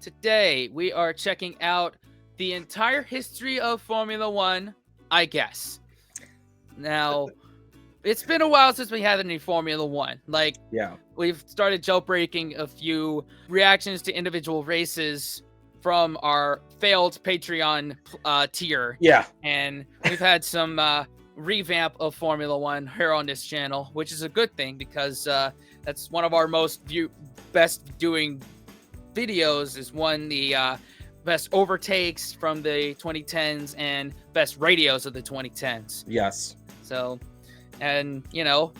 Today, we are checking out the entire history of Formula One, I guess. Now, it's been a while since we had any Formula One. Yeah. We've started jailbreaking a few reactions to individual races from our failed Patreon tier. Yeah. And we've had some revamp of Formula One here on this channel, which is a good thing because that's one of our best doing videos is the best overtakes from the 2010s and best radios of the 2010s. Yes. So, and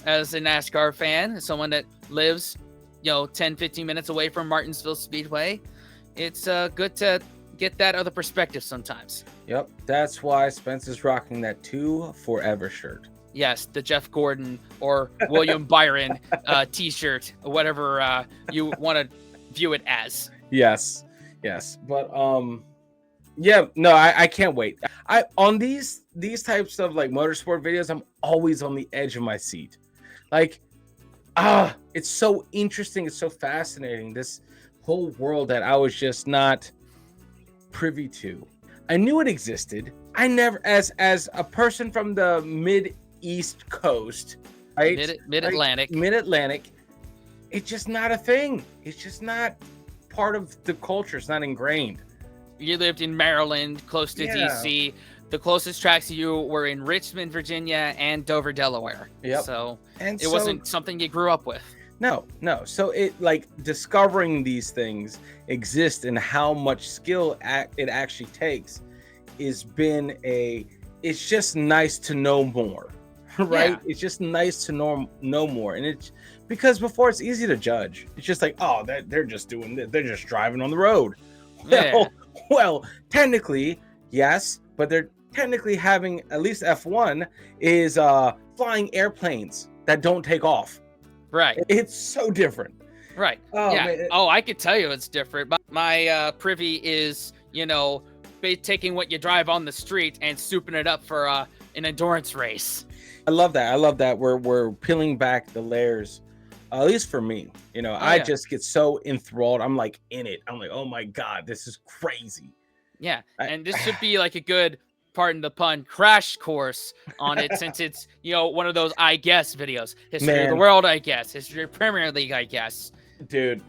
as a NASCAR fan, as someone that lives 10-15 minutes away from Martinsville Speedway, it's good to get that other perspective sometimes. Yep, that's why Spencer's rocking that 2 Forever shirt. Yes, the Jeff Gordon or William Byron t-shirt, whatever you want to view it as. Yes. But yeah, no, I can't wait. On these types of like motorsport videos, I'm always on the edge of my seat. Like, it's so interesting, it's so fascinating, this whole world that I was just not privy to. I knew it existed. I never, as a person from the mid-east coast, right? Mid-Atlantic, it's just not a thing. It's just not part of the culture. It's not ingrained. You lived in Maryland, close to DC. The closest tracks to you were in Richmond, Virginia, and Dover, Delaware. Yep. So it wasn't something you grew up with. No. So it, like, discovering these things exist and how much skill it actually takes it's just nice to know more, right? Yeah. It's just nice to know more. And it's because before it's easy to judge. It's just like, oh, they're just doing this. They're just driving on the road. Yeah. Well, technically, yes, but they're technically having, at least F1 is flying airplanes that don't take off. Right. It's so different. Right. Oh, yeah. Man. I could tell you it's different. But my privy is, taking what you drive on the street and souping it up for an endurance race. I love that. We're peeling back the layers. At least for me, I just get so enthralled. I'm like in it. I'm like, oh my God, this is crazy. Yeah. And this should be like a good, pardon the pun, crash course on it since it's, one of those I guess videos. History of the world, I guess. History of Premier League, I guess. Dude,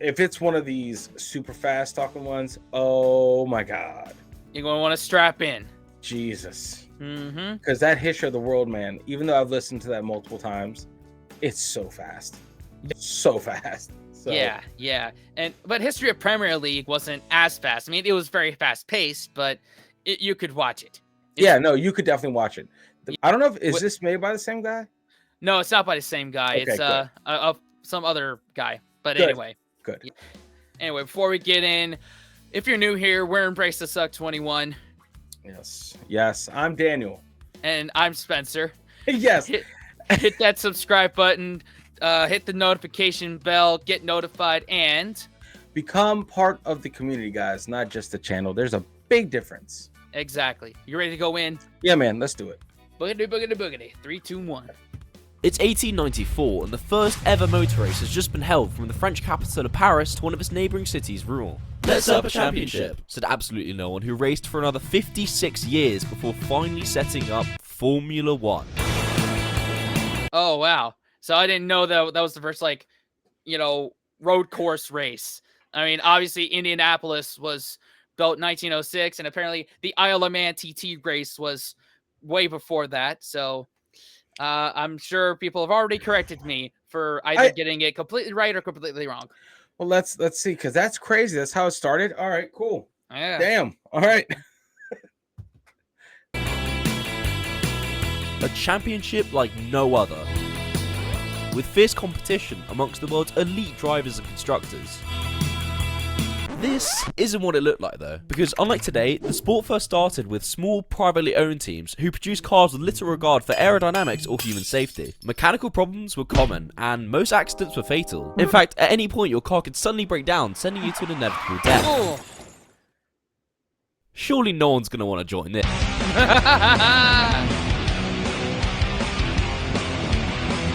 if it's one of these super fast talking ones, oh my God. You're going to want to strap in. Jesus. Mm-hmm. Because that History of the World, man, even though I've listened to that multiple times, it's so fast. It's so fast. So. Yeah. But History of Premier League wasn't as fast. I mean, it was very fast paced, but you could watch it. You could definitely watch it. I don't know is this made by the same guy? No, it's not by the same guy. Okay, it's some other guy. But good. Anyway. Good. Yeah. Anyway, before we get in, if you're new here, we're Embrace the Suck 21. Yes. I'm Daniel. And I'm Spencer. Yes. Hit that subscribe button. Hit the notification bell. Get notified and become part of the community, guys. Not just the channel. There's a big difference. Exactly. You ready to go in? Yeah, man. Let's do it. Boogity. 3, 2, 1. It's 1894, and the first ever motor race has just been held from the French capital of Paris to one of its neighbouring cities, Rouen. Let's set up a championship, said absolutely no one, who raced for another 56 years before finally setting up Formula One. Oh, wow. So I didn't know that was the first, road course race. I mean, obviously, Indianapolis was built in 1906, and apparently the Isle of Man TT race was way before that. So I'm sure people have already corrected me for either getting it completely right or completely wrong. Well, let's see, because that's crazy. That's how it started. All right, cool. Yeah. Damn. All right. A championship like no other, with fierce competition amongst the world's elite drivers and constructors. This isn't what it looked like though, because unlike today, the sport first started with small privately owned teams who produced cars with little regard for aerodynamics or human safety. Mechanical problems were common, and most accidents were fatal. In fact, at any point your car could suddenly break down, sending you to an inevitable death. Oh. Surely no one's going to want to join this.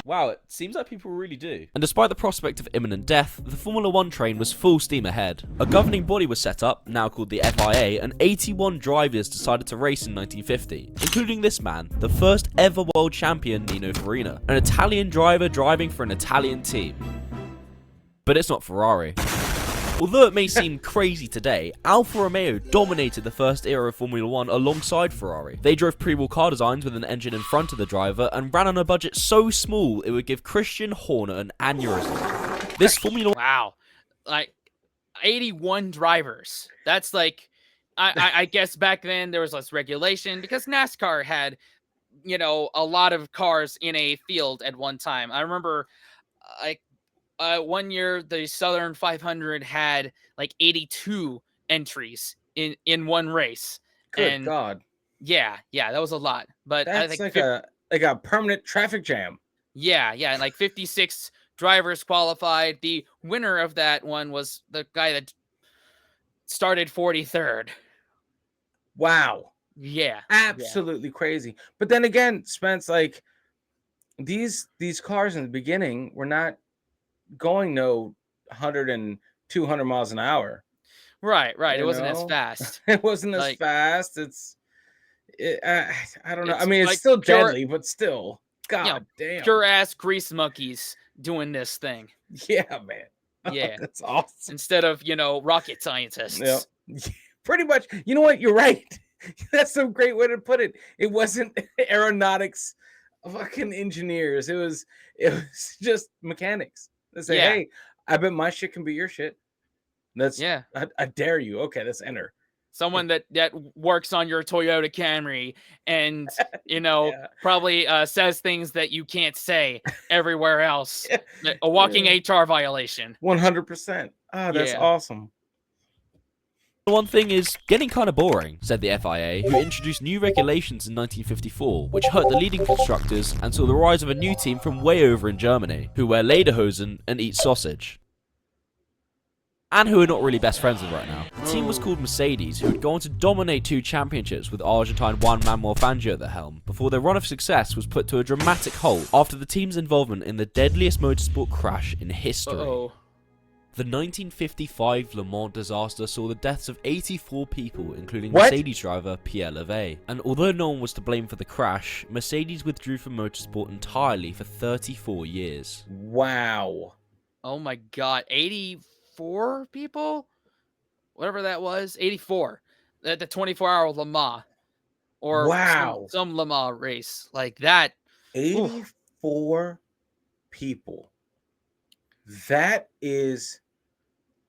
Wow, it seems like people really do. And despite the prospect of imminent death, the Formula 1 train was full steam ahead. A governing body was set up, now called the FIA, and 81 drivers decided to race in 1950, including this man, the first ever world champion Nino Farina, an Italian driver driving for an Italian team. But it's not Ferrari. Although it may seem crazy today, Alfa Romeo dominated the first era of Formula 1 alongside Ferrari. They drove pre-war car designs with an engine in front of the driver and ran on a budget so small it would give Christian Horner an aneurysm. This Formula 1... Wow. Like, 81 drivers. That's like, I guess back then there was less regulation because NASCAR had, you know, a lot of cars in a field at one time. I remember, like, 1 year the Southern 500 had like 82 entries in one race. Good God. Yeah, that was a lot. But that's I think like a permanent traffic jam. Yeah, and like 56 drivers qualified. The winner of that one was the guy that started 43rd. Wow. Yeah. Absolutely crazy. But then again, Spence, like these cars in the beginning were not going no 100 and 200 miles an hour. Right. It wasn't as fast. It wasn't as fast. I don't know. I mean, it's like still deadly, but still. God damn. Pure ass grease monkeys doing this thing. Yeah, man. Yeah. That's awesome. Instead of, you know, rocket scientists. Yeah. Pretty much. You know what? You're right. That's a great way to put it. It wasn't aeronautics fucking engineers. It was just mechanics. They say, hey, I bet my shit can be your shit. That's I dare you. Okay, let's enter. Someone that works on your Toyota Camry and, you know, probably says things that you can't say everywhere else. A walking HR violation. 100%. Oh, that's awesome. One thing is getting kind of boring, said the FIA, who introduced new regulations in 1954, which hurt the leading constructors and saw the rise of a new team from way over in Germany, who wear lederhosen and eat sausage. And who are not really best friends with right now. The team was called Mercedes, who would go on to dominate 2 championships with Argentine Juan Manuel Fangio at the helm, before their run of success was put to a dramatic halt after the team's involvement in the deadliest motorsport crash in history. The 1955 Le Mans disaster saw the deaths of 84 people, including Mercedes driver Pierre Levey. And although no one was to blame for the crash, Mercedes withdrew from motorsport entirely for 34 years. Wow. Oh my God. 84 people? Whatever that was. 84. At the 24-hour Le Mans. Or some Le Mans race. Like that. 84 people. That is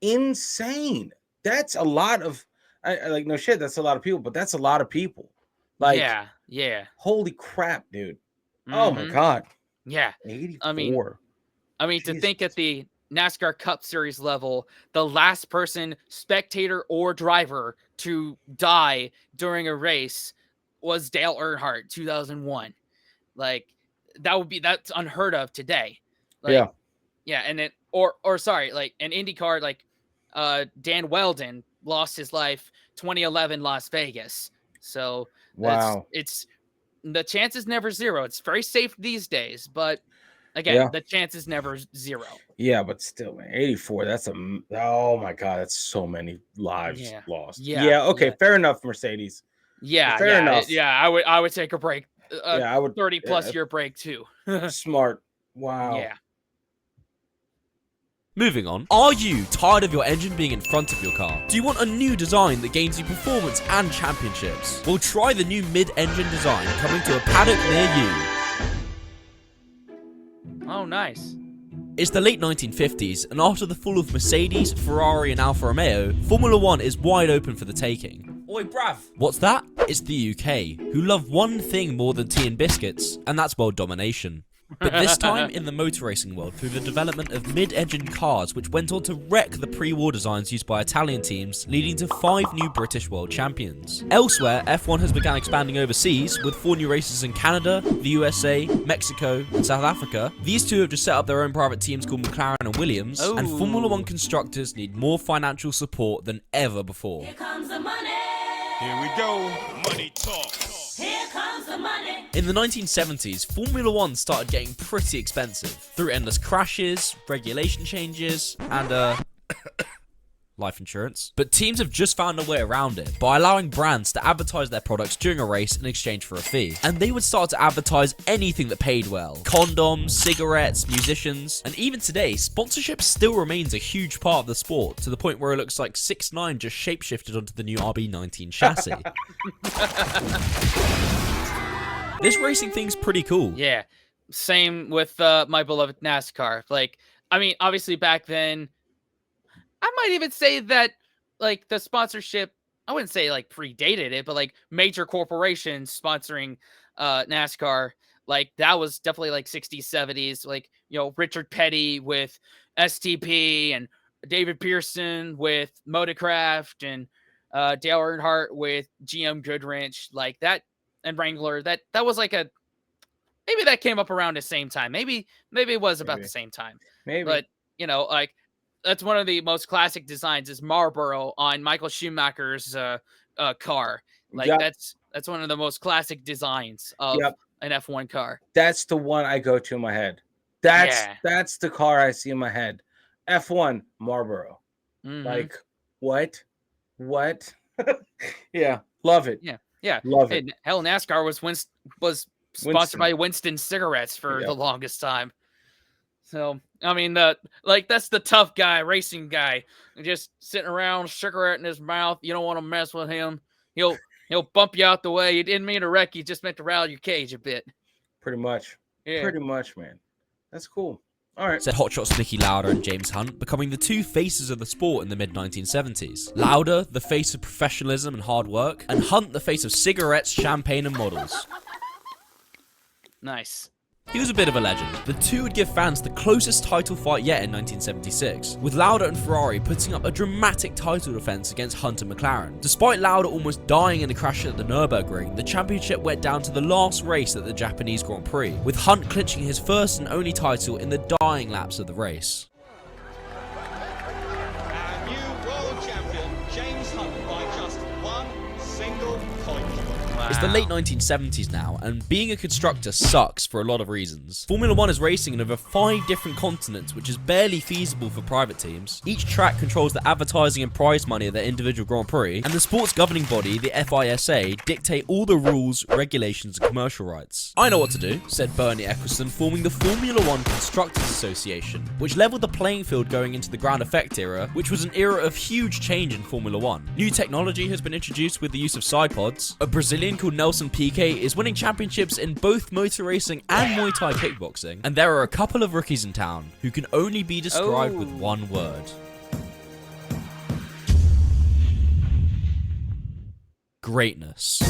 insane. That's a lot of like no shit, that's a lot of people, but that's a lot of people. Like yeah. Holy crap, dude. Oh my God. Yeah. 84. I mean to think at the NASCAR Cup Series level, the last person, spectator or driver, to die during a race was Dale Earnhardt, 2001. Like that's unheard of today. Like, yeah, and then sorry, like an IndyCar, like Dan Weldon lost his life 2011 Las Vegas. So it's the chance is never zero. It's very safe these days, but again, the chance is never zero. Yeah, but still, man, 84. That's oh my God, that's so many lives lost. Okay, fair enough, Mercedes. Fair enough. I would take a break. I would 30+ year break too. Smart. Wow. Yeah. Moving on, are you tired of your engine being in front of your car? Do you want a new design that gains you performance and championships? Well, try the new mid-engine design coming to a paddock near you. Oh, nice. It's the late 1950s, and after the fall of Mercedes, Ferrari and Alfa Romeo, Formula 1 is wide open for the taking. Oi, bruv! What's that? It's the UK, who love one thing more than tea and biscuits, and that's world domination. But this time in the motor racing world through the development of mid-engine cars, which went on to wreck the pre-war designs used by Italian teams, leading to 5 new British world champions. Elsewhere, F1 has begun expanding overseas, with 4 new races in Canada, the USA, Mexico, and South Africa. These 2 have just set up their own private teams called McLaren and Williams, and Formula 1 constructors need more financial support than ever before. Here comes the money! Here we go, money talk. Here comes the money. In the 1970s, Formula One started getting pretty expensive through endless crashes, regulation changes, and life insurance. But teams have just found a way around it by allowing brands to advertise their products during a race in exchange for a fee. And they would start to advertise anything that paid well. Condoms, cigarettes, musicians, and even today, sponsorship still remains a huge part of the sport, to the point where it looks like 6ix9ine just shapeshifted onto the new RB19 chassis. This racing thing's pretty cool. Yeah, same with my beloved NASCAR. Like, I mean, obviously back then, I might even say that, like, the sponsorship, I wouldn't say, like, predated it, but, like, major corporations sponsoring NASCAR, like, that was definitely, like, 60s, 70s. Like, you know, Richard Petty with STP and David Pearson with Motorcraft and Dale Earnhardt with GM Goodwrench, like, that, and Wrangler. That was, like, a, maybe that came up around the same time. Maybe it was about the same time. Maybe. But, you know, like, that's one of the most classic designs is Marlboro on Michael Schumacher's car. Like, Yep. that's one of the most classic designs of an F1 car. That's the one I go to in my head. That's the car I see in my head. F1 Marlboro. Mm-hmm. Like, what? Yeah, love it. Yeah, Love it. And hell, NASCAR was sponsored by Winston cigarettes for the longest time. So, I mean, that's the tough guy, racing guy, just sitting around, cigarette in his mouth. You don't want to mess with him. He'll bump you out the way. He didn't mean to wreck you, just meant to rattle your cage a bit. Pretty much. Yeah. Pretty much, man. That's cool. All right. Said Hotshot's Nicky Lauda and James Hunt, becoming the two faces of the sport in the mid-1970s. Lauda, the face of professionalism and hard work, and Hunt, the face of cigarettes, champagne, and models. Nice. He was a bit of a legend. The two would give fans the closest title fight yet in 1976, with Lauda and Ferrari putting up a dramatic title defense against Hunt and McLaren. Despite Lauda almost dying in a crash at the Nürburgring, the championship went down to the last race at the Japanese Grand Prix, with Hunt clinching his first and only title in the dying laps of the race. Our new world champion, James Hunt, by just one single point. It's the late 1970s now, and being a constructor sucks for a lot of reasons. Formula One is racing in over 5 different continents, which is barely feasible for private teams. Each track controls the advertising and prize money of their individual Grand Prix, and the sport's governing body, the FISA, dictate all the rules, regulations, and commercial rights. I know what to do, said Bernie Eccleston, forming the Formula One Constructors Association, which leveled the playing field going into the ground effect era, which was an era of huge change in Formula One. New technology has been introduced with the use of side pods. A Brazilian called Nelson Piquet is winning championships in both motor racing and Muay Thai kickboxing, and there are a couple of rookies in town who can only be described with one word. Greatness.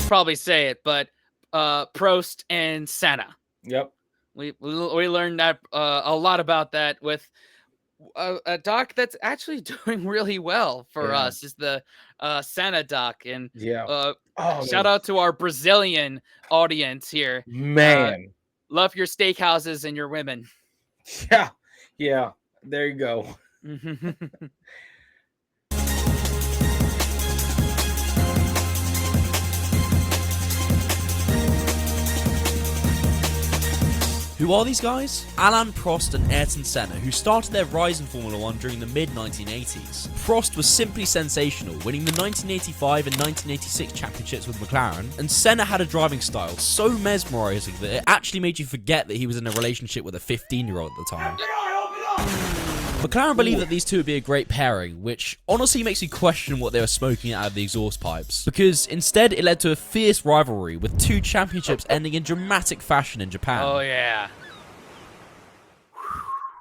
Probably say it, but Prost and Senna. Yep. We learned that a lot about that with a doc that's actually doing really well for us is the Senna doc, and shout out to our Brazilian audience here. Man, love your steakhouses and your women. Yeah. There you go. Who are these guys? Alain Prost and Ayrton Senna, who started their rise in Formula One during the mid-1980s. Prost was simply sensational, winning the 1985 and 1986 championships with McLaren, and Senna had a driving style so mesmerizing that it actually made you forget that he was in a relationship with a 15-year-old at the time. McLaren believed that these two would be a great pairing, which honestly makes me question what they were smoking out of the exhaust pipes, because instead it led to a fierce rivalry with 2 championships ending in dramatic fashion in Japan. Oh yeah.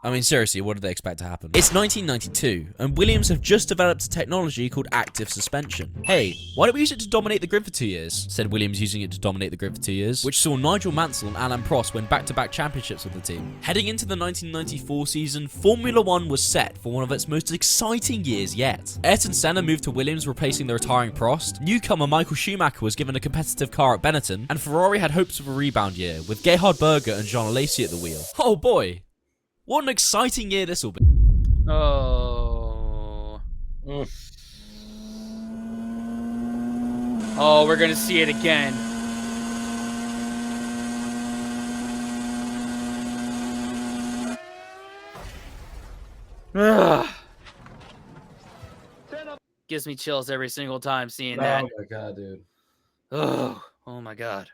I mean, seriously, what did they expect to happen? It's 1992, and Williams have just developed a technology called active suspension. Hey, why don't we use it to dominate the grid for 2 years? Said Williams using it to dominate the grid for 2 years, which saw Nigel Mansell and Alain Prost win back-to-back championships with the team. Heading into the 1994 season, Formula One was set for one of its most exciting years yet. Ayrton Senna moved to Williams, replacing the retiring Prost. Newcomer Michael Schumacher was given a competitive car at Benetton, and Ferrari had hopes of a rebound year, with Gerhard Berger and Jean Alesi at the wheel. Oh boy! What an exciting year this will be. Oh. Oh, we're gonna see it again. Ugh. Gives me chills every single time seeing that. Oh my god, dude. Oh my god.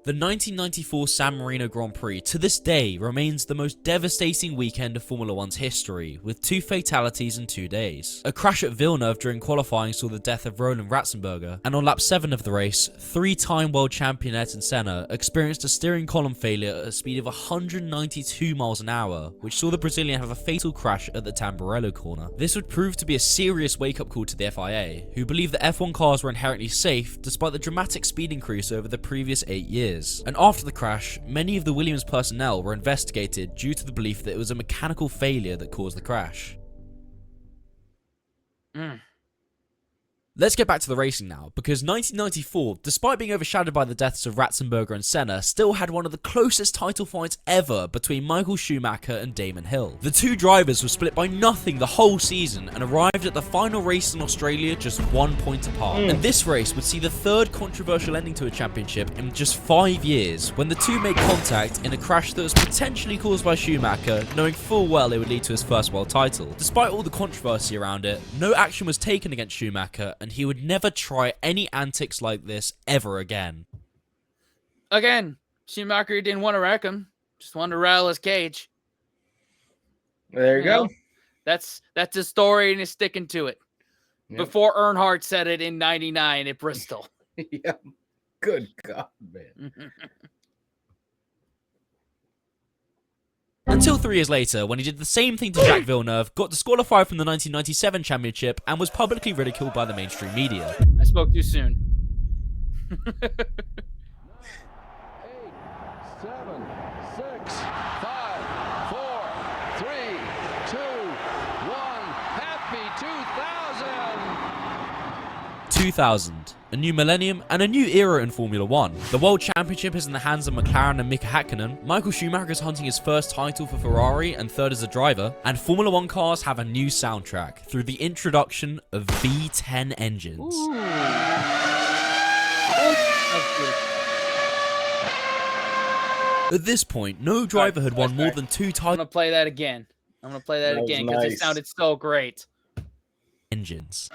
The 1994 San Marino Grand Prix to this day remains the most devastating weekend of Formula One's history, with 2 fatalities in 2 days. A crash at Villeneuve during qualifying saw the death of Roland Ratzenberger, and on lap 7 of the race, 3-time world champion Ayrton Senna experienced a steering column failure at a speed of 192 miles an hour, which saw the Brazilian have a fatal crash at the Tamburello corner. This would prove to be a serious wake-up call to the FIA, who believed that F1 cars were inherently safe despite the dramatic speed increase over the previous 8 years. And after the crash, many of the Williams personnel were investigated due to the belief that it was a mechanical failure that caused the crash. Let's get back to the racing now, because 1994, despite being overshadowed by the deaths of Ratzenberger and Senna, still had one of the closest title fights ever between Michael Schumacher and Damon Hill. The 2 drivers were split by nothing the whole season and arrived at the final race in Australia just 1 point apart. And this race would see the 3rd controversial ending to a championship in just 5 years, when the 2 made contact in a crash that was potentially caused by Schumacher, knowing full well it would lead to his first world title. Despite all the controversy around it, no action was taken against Schumacher, and he would never try any antics like this ever again. Again, Schumacher didn't want to wreck him, just wanted to rattle his cage. There you go. Know, that's his story, and he's sticking to it. Yep. Before Earnhardt said it in '99 at Bristol. Yeah. Good God, man. Until 3 years later, when he did the same thing to Jacques Villeneuve, got disqualified from the 1997 championship, and was publicly ridiculed by the mainstream media. I spoke too soon. 8, 7, 6, 5, 4, 3, 2, 1. Happy 2000! 2000. A new millennium and a new era in Formula 1. The World Championship is in the hands of McLaren and Mika Häkkinen, Michael Schumacher is hunting his first title for Ferrari and 3rd as a driver, and Formula 1 cars have a new soundtrack through the introduction of V10 engines. At this point, no driver had won more than 2 I'm titles. gonna play that again. I'm gonna play that again because it sounded so great. Engines.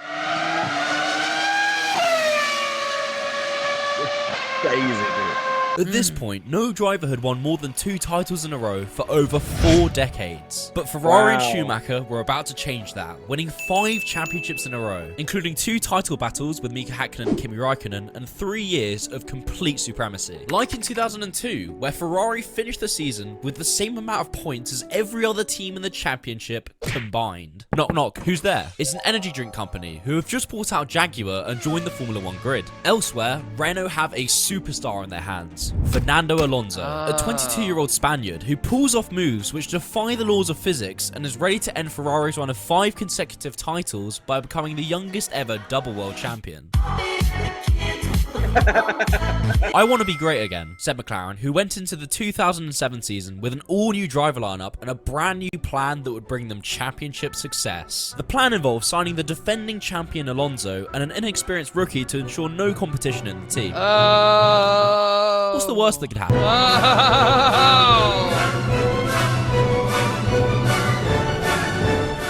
Crazy, dude. At this point, no driver had won more than 2 titles in a row for over 4 decades. But Ferrari and Schumacher were about to change that, winning 5 championships in a row, including 2 title battles with Mika Häkkinen and Kimi Räikkönen, and 3 years of complete supremacy. Like in 2002, where Ferrari finished the season with the same amount of points as every other team in the championship combined. Knock knock, who's there? It's an energy drink company who have just bought out Jaguar and joined the Formula 1 grid. Elsewhere, Renault have a superstar in their hands. Fernando Alonso, a 22-year-old Spaniard who pulls off moves which defy the laws of physics and is ready to end Ferrari's run of 5 consecutive titles by becoming the youngest ever double world champion. I want to be great again, said McLaren, who went into the 2007 season with an all-new driver lineup and a brand new plan that would bring them championship success. The plan involved signing the defending champion Alonso and an inexperienced rookie to ensure no competition in the team. What's the worst that could happen?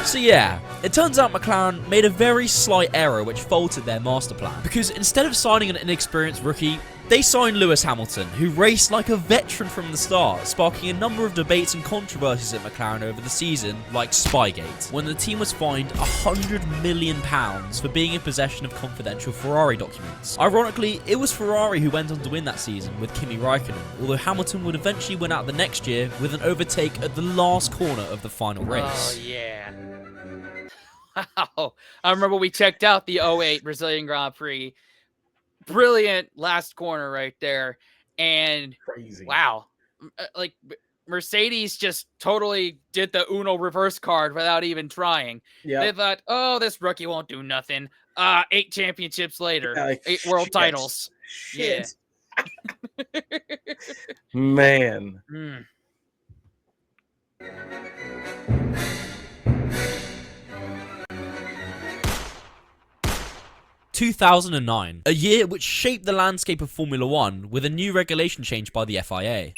So yeah, it turns out McLaren made a very slight error which faulted their master plan, because instead of signing an inexperienced rookie, they signed Lewis Hamilton, who raced like a veteran from the start, sparking a number of debates and controversies at McLaren over the season, like Spygate, when the team was fined £100 million for being in possession of confidential Ferrari documents. Ironically, it was Ferrari who went on to win that season with Kimi Räikkönen, although Hamilton would eventually win out the next year with an overtake at the last corner of the final race. Oh, yeah. Wow. I remember we checked out the 08 Brazilian Grand Prix. Brilliant last corner right there. And Crazy. Wow. Like Mercedes just totally did the Uno reverse card without even trying. Yeah. They thought, oh, this rookie won't do nothing. 8 championships later, Yeah, like, 8 world titles. Shit. Man. Mm. 2009, a year which shaped the landscape of Formula 1 with a new regulation change by the FIA.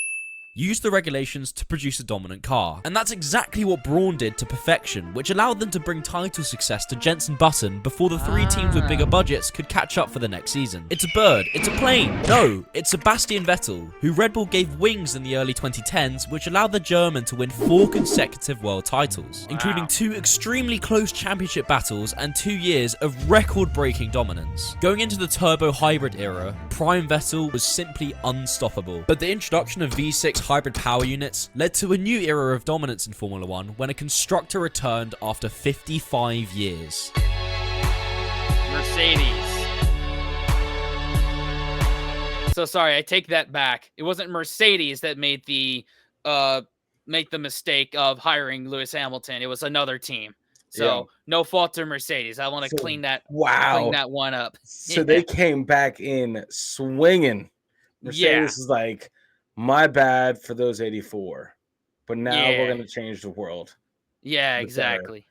Used the regulations to produce a dominant car. And that's exactly what Brawn did to perfection, which allowed them to bring title success to Jenson Button before the three teams with bigger budgets could catch up for the next season. It's a bird, it's a plane. No, it's Sebastian Vettel, who Red Bull gave wings in the early 2010s, which allowed the German to win 4 consecutive world titles, including 2 extremely close championship battles and 2 years of record-breaking dominance. Going into the turbo hybrid era, Prime Vettel was simply unstoppable. But the introduction of V6 hybrid power units led to a new era of dominance in Formula 1 when a constructor returned after 55 years. Mercedes. So sorry, I take that back. It wasn't Mercedes that made the mistake of hiring Lewis Hamilton. It was another team. So no fault to Mercedes. I want to clean that one up. So they came back in swinging. Mercedes is like, my bad for those 84, but now we're going to change the world. Yeah, exactly.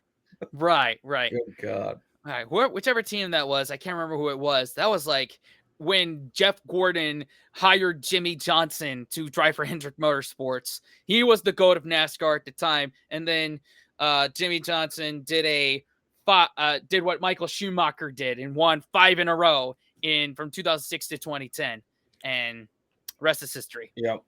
Right. Good God. All right, whichever team that was, I can't remember who it was. That was like when Jeff Gordon hired Jimmy Johnson to drive for Hendrick Motorsports. He was the GOAT of NASCAR at the time, and then Jimmy Johnson did what Michael Schumacher did and won 5 in a row from 2006 to 2010, and rest is history. Yep.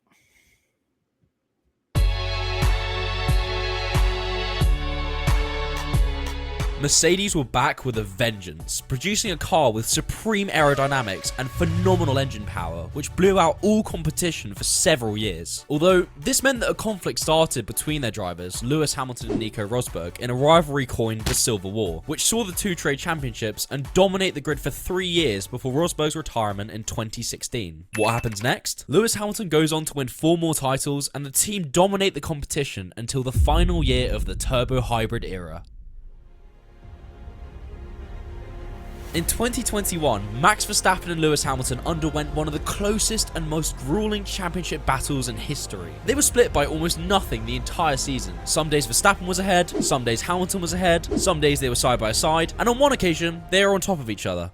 Mercedes were back with a vengeance, producing a car with supreme aerodynamics and phenomenal engine power, which blew out all competition for several years. Although, this meant that a conflict started between their drivers, Lewis Hamilton and Nico Rosberg, in a rivalry coined the Silver War, which saw the 2 trade championships and dominate the grid for 3 years before Rosberg's retirement in 2016. What happens next? Lewis Hamilton goes on to win 4 more titles, and the team dominate the competition until the final year of the turbo hybrid era. In 2021, Max Verstappen and Lewis Hamilton underwent one of the closest and most grueling championship battles in history. They were split by almost nothing the entire season. Some days Verstappen was ahead, some days Hamilton was ahead, some days they were side by side, and on one occasion, they were on top of each other.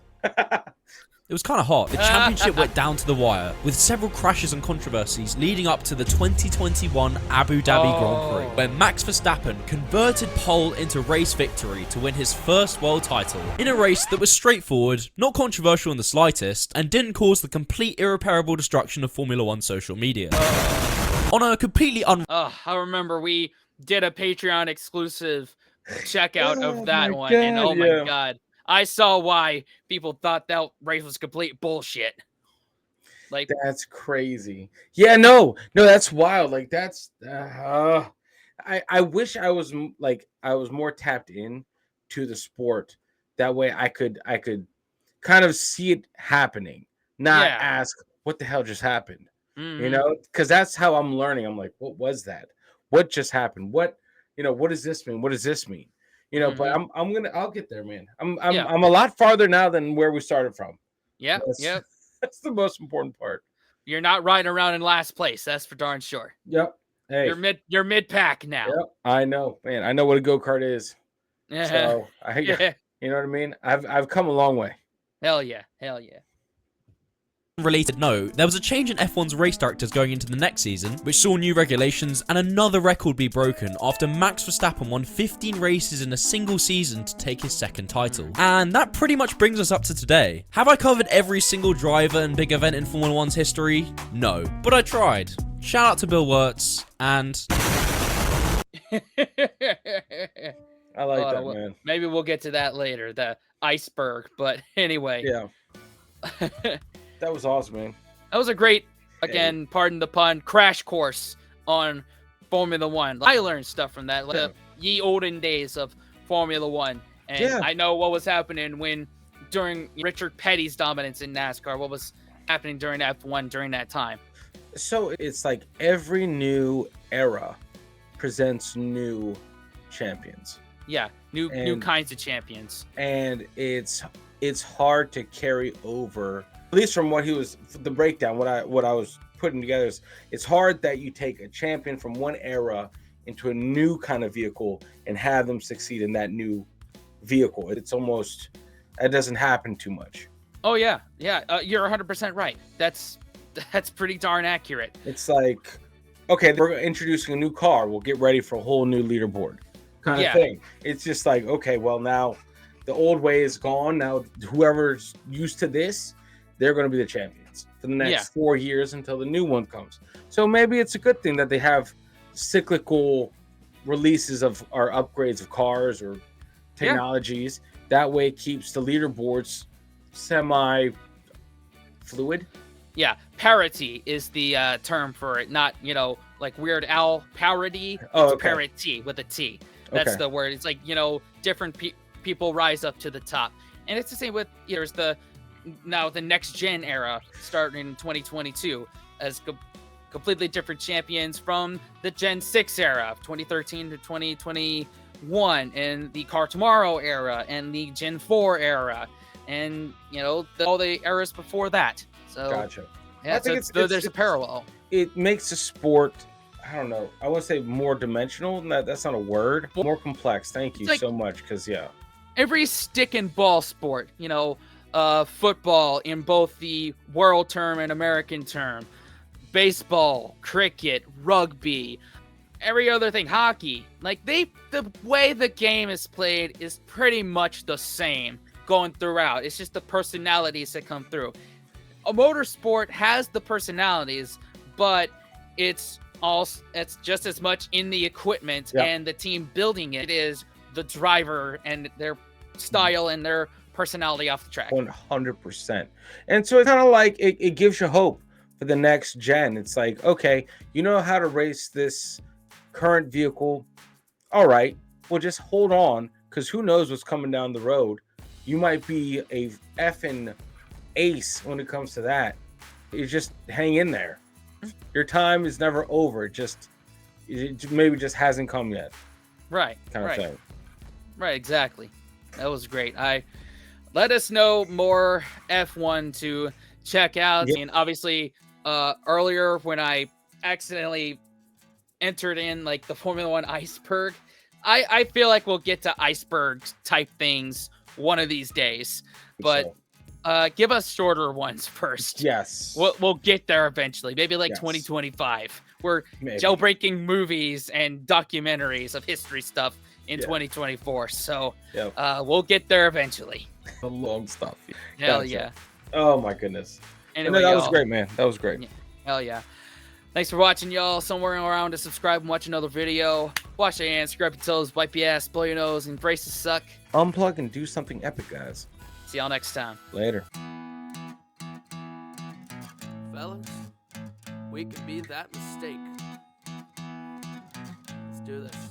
It was kind of hot. The championship went down to the wire, with several crashes and controversies leading up to the 2021 Abu Dhabi Grand Prix, where Max Verstappen converted pole into race victory to win his first world title, in a race that was straightforward, not controversial in the slightest, and didn't cause the complete irreparable destruction of Formula 1 social media. On a completely I remember we did a Patreon exclusive checkout of that one, and oh my God. I saw why people thought that race was complete bullshit. Like, that's crazy. Yeah, no, that's wild. Like, that's I wish I was more tapped in to the sport. That way I could kind of see it happening, not ask what the hell just happened. You know, because that's how I'm learning. I'm like, what was that? What just happened? What does this mean? What does this mean? You know, but I'll get there, man. I'm a lot farther now than where we started from. Yeah. That's the most important part. You're not riding around in last place. That's for darn sure. Yep. Hey, you're mid pack now. Yep. I know, man. I know what a go-kart is. Yeah. So you know what I mean? I've come a long way. Hell yeah. Related note, there was a change in F1's race directors going into the next season, which saw new regulations and another record be broken after Max Verstappen won 15 races in a single season to take his second title. And that pretty much brings us up to today. Have I covered every single driver and big event in Formula 1's history? No, but I tried. Shout out to Bill Wirtz, and I like that, man. Maybe we'll get to that later, the iceberg, but anyway. Yeah. That was awesome, man. That was a great, again, pardon the pun, crash course on Formula 1. I learned stuff from that, like the ye olden days of Formula 1. And I know what was happening during Richard Petty's dominance in NASCAR, what was happening during F1 during that time. So it's like every new era presents new champions. Yeah, new kinds of champions. And it's hard to carry over. At least from the breakdown, what I was putting together is, it's hard that you take a champion from one era into a new kind of vehicle and have them succeed in that new vehicle. It's almost That doesn't happen too much. Oh yeah, yeah. You're 100% right. That's pretty darn accurate. It's like, okay, we're introducing a new car. We'll get ready for a whole new leaderboard kind of thing. It's just like, okay, well, now the old way is gone. Now, whoever's used to this, they're going to be the champions for the next 4 years until the new one comes. So maybe it's a good thing that they have cyclical releases of or upgrades of cars or technologies. That way it keeps the leaderboards semi fluid. Yeah, parity is the term for it, not, like Weird Al parody. Oh, it's okay. parity with a T. That's the word. It's like, different people rise up to the top. And it's the same with, there's the next gen era starting in 2022 as completely different champions from the Gen 6 era of 2013 to 2021 and the Car Tomorrow era and the Gen 4 era and, all the eras before that. So, Gotcha. yeah, I think there's a parallel. It makes the sport, I don't know, I want to say more dimensional. That's not a word. More complex. Thank you so much. Because, every stick and ball sport, football in both the world term and American term, baseball, cricket, rugby, every other thing, hockey, like the way the game is played is pretty much the same going throughout. It's just the personalities that come through. A motorsport has the personalities, but it's just as much in the equipment and the team building it is the driver and their style and their personality off the track. 100%. And so it's kind of like it gives you hope for the next gen. It's like, okay, you know how to race this current vehicle. All right, well, just hold on, because who knows what's coming down the road. You might be a effing ace when it comes to that. You just hang in there. Your time is never over. It maybe just hasn't come yet. Right. Kind of thing. Right, exactly. That was great. Let us know more F1 to check out. And obviously, earlier when I accidentally entered in like the Formula One iceberg, I feel like we'll get to iceberg type things one of these days. But give us shorter ones first. Yes. We'll get there eventually. Maybe like 2025. We're jailbreaking movies and documentaries of history stuff in 2024. So we'll get there eventually. The long stuff. Hell yeah. Oh my goodness. Anyway, that was great, man. That was great. Yeah. Hell yeah. Thanks for watching, y'all. Somewhere around to subscribe and watch another video. Wash your hands, scrub your toes, wipe your ass, blow your nose, and brace to suck. Unplug and do something epic, guys. See y'all next time. Later. Fellas, we can be that mistake. Let's do this.